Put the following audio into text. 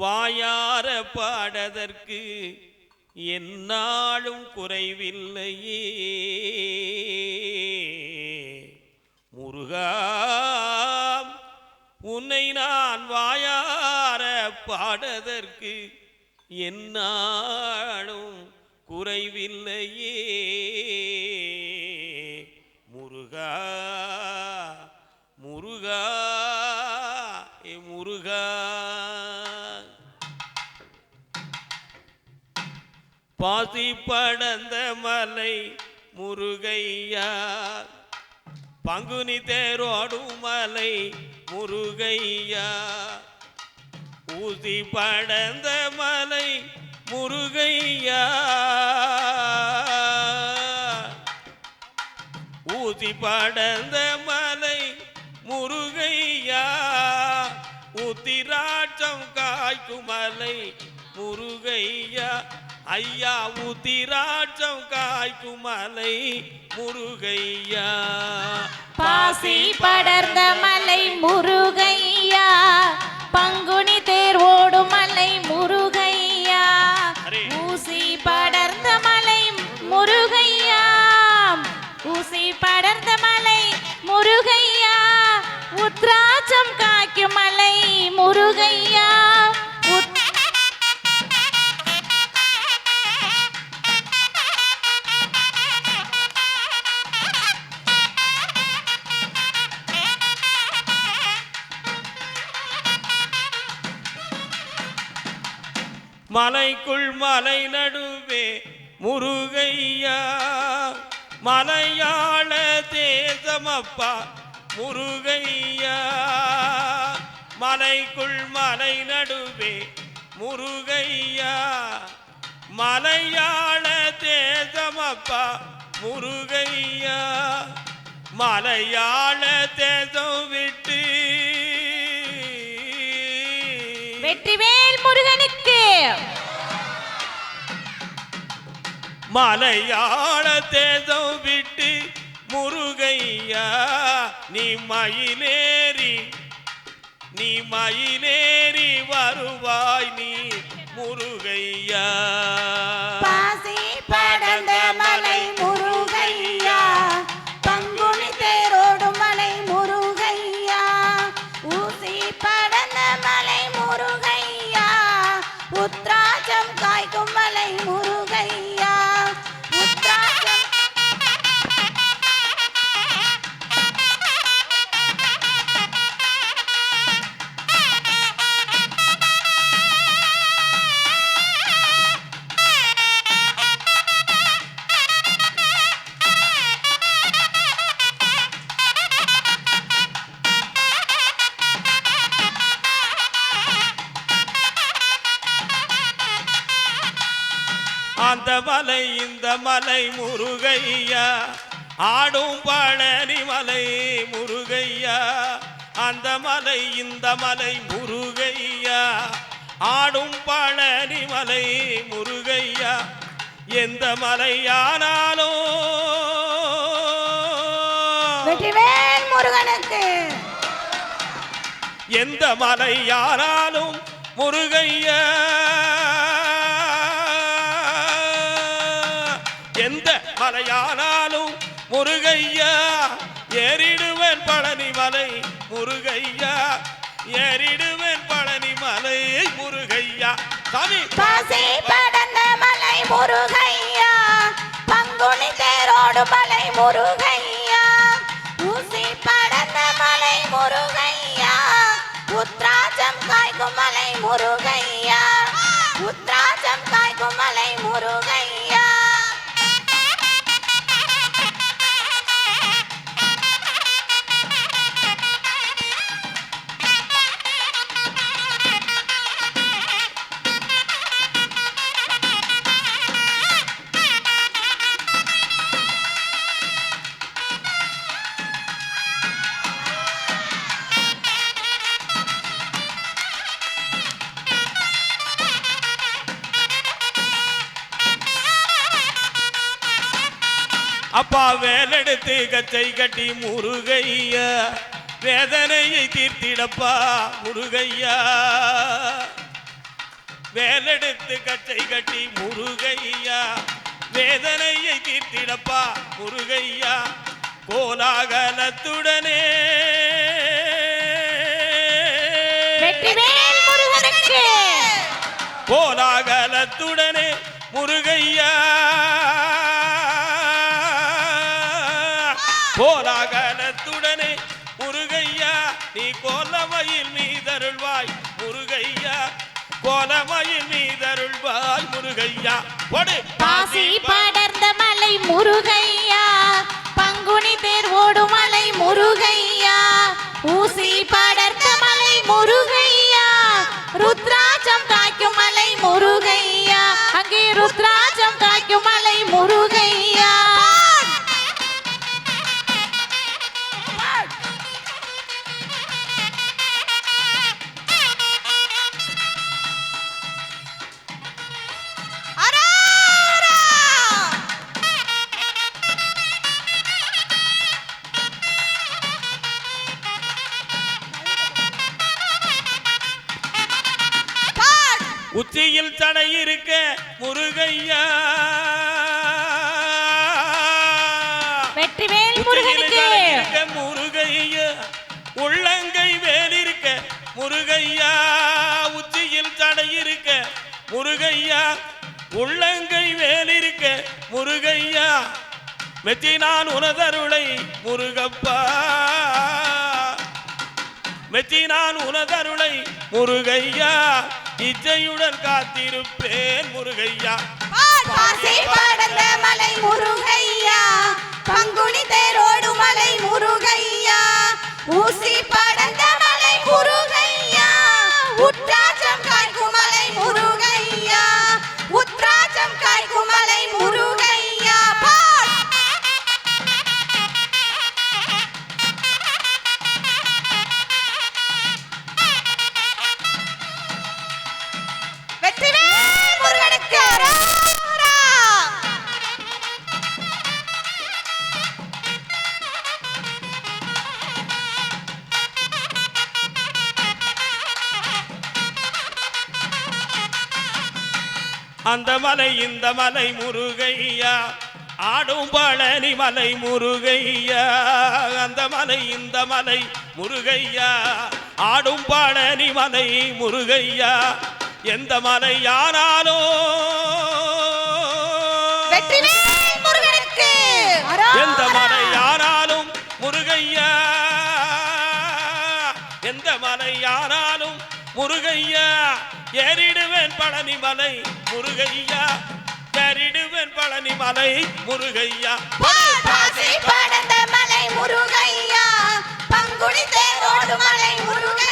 வாயார பாடதற்கு என்னாலும் குறைவில்லையே முருகா, உன்னை நான் வாயார பாடதற்கு என்னாலும் குறைவில்லையே முருகா முருகா முருகா. பாசி படந்த மலை முருகையா, பங்குனி தேரோடும் மலை முருகையா, ஊசி படந்த மலை முருகையா, ஊசி படந்த மலை முருகையா, உத்திராட்சம் காய்க்கும் மலை முருகையா, ஐயா உத்திராட்சம் காய்க்கும் மலை முருகையா. பாசி படர்ந்த மலை முருகையா, பங்குனி தேர் ஓடும் மலை முருகையா, ஊசி படர்ந்த மலை முருகையா, ஊசி படர்ந்த மலை முருகையா, உத்ராட்சம் காய்க்கும் மலை முருகையா, மலைக்குள் மலை நடுவே முருகையா, மலையாள தேசமப்பா முருகையா, மலைக்குள் மலை நடுவே முருகையா, மலையாள தேசமப்பா முருகையா, மலையாள தேசம் விட்டு வெற்றிவேல் முருகனுக்கு, மலையாள தேசம் விட்டு முருகையா, நீ மயிலேறி வருவாய் நீ முருகையா. பாசி படர்ந்த மலை முருகையா, பங்குனி தேரோடும் மலை முருகையா, ஊசி படர்ந்த மலை முருகையா, உத்ராட்சம் காய்க்கும் மலை முருகையா, உத்ராட்சம் அந்த மலை இந்த மலை முருகையா, ஆடும் பழனி மலை முருகையா, அந்த மலை இந்த மலை முருகையா, ஆடும் பழனி மலை முருகையா, எந்த மலையானாலும் வெற்றிவேல் முருகனுக்கு, எந்த மலையானாலும் முருகையா, எந்த மலையானாலும் முருகையா, ஏறிடுவேன் பழனி மலை முருகையா, ஏறிடுவேன் பழனி மலை முருகையா. சாமி பாசி படர்ந்த மலை முருகையா, பங்குனி தேரோடு மலை முருகையா, ஊசி படர்ந்த மலை முருகையா, உத்ராட்சம் காய்க்கும் மலை முருகையா, உத்ராட்சம் காய்க்கும் மலை முருகையா. அப்பா வேலெடுத்து கச்சை கட்டி முருகையா, வேதனையை தீர்த்திடப்பா முருகையா. வேலெடுத்து கச்சை கட்டி முருகையா வேதனையை தீர்த்திடப்பா முருகையா கோலாகலத்துடனே வெற்றிவேல் முருகனுக்கு கோலாகலத்துடனே முருகையா கோலாகலத்துடனே முருகையா நீ கோலமையில் மீதருள்வாய் முருகையா கோலமையில் மீதருள்வாய் முருகையா பாசி படர்ந்த மலை முருகையா பங்குனி தேர் ஓடும் மலை முருகையா ஊசி படர்ந்த மலை முருகையா ருத்ராஜம் காய்க்கும் மலை முருகையா அங்கே ருத்ராஜம் காய்க்கும் மலை முருகையா உச்சியில் தடை இருக்க முருகையா வெற்றிவேல் முருகனுக்கு முருகையா உள்ளங்கை வேல் இருக்க முருகையா உச்சியில் தடை இருக்க முருகையா உள்ளங்கை வேல் இருக்க முருகையா மெச்சினான் உனதருளை முருகப்பா மெச்சினான் உனதருளை முருகையா இச்சையுடன் காத்திருப்பேன் முருகையா பாசி படர்ந்த மலை முருகையா பங்குனி தேரோடு மலை முருகையா ஊசி படர்ந்த மலை முருகையா உத்ராஜம் காய்க்கும் மலை முருகையா உத்ராஜம் காய்க்கும் மலை முருகையா வெற்றிவேல் முருகனுக்கு அரோகரா. அந்த மலை இந்த மலை முருகையா ஆடும் பழனி மலை முருகையா அந்த மலை இந்த மலை முருகையா ஆடும் பழனி மலை முருகையா எந்த மலை யானாலோ வெற்றிவேல் முருகனுக்கு எந்த அரோகரா. மலை யானாலும் முருகையா எந்த மலை யானாலும் முருகையா ஏறிடுவேன் பழனி மலை முருகையா ஏறிடுவேன் பழனி மலை முருகையா பாசி படர்ந்த மலை முருகையா பங்குனி தேரோடு மலை முருகையா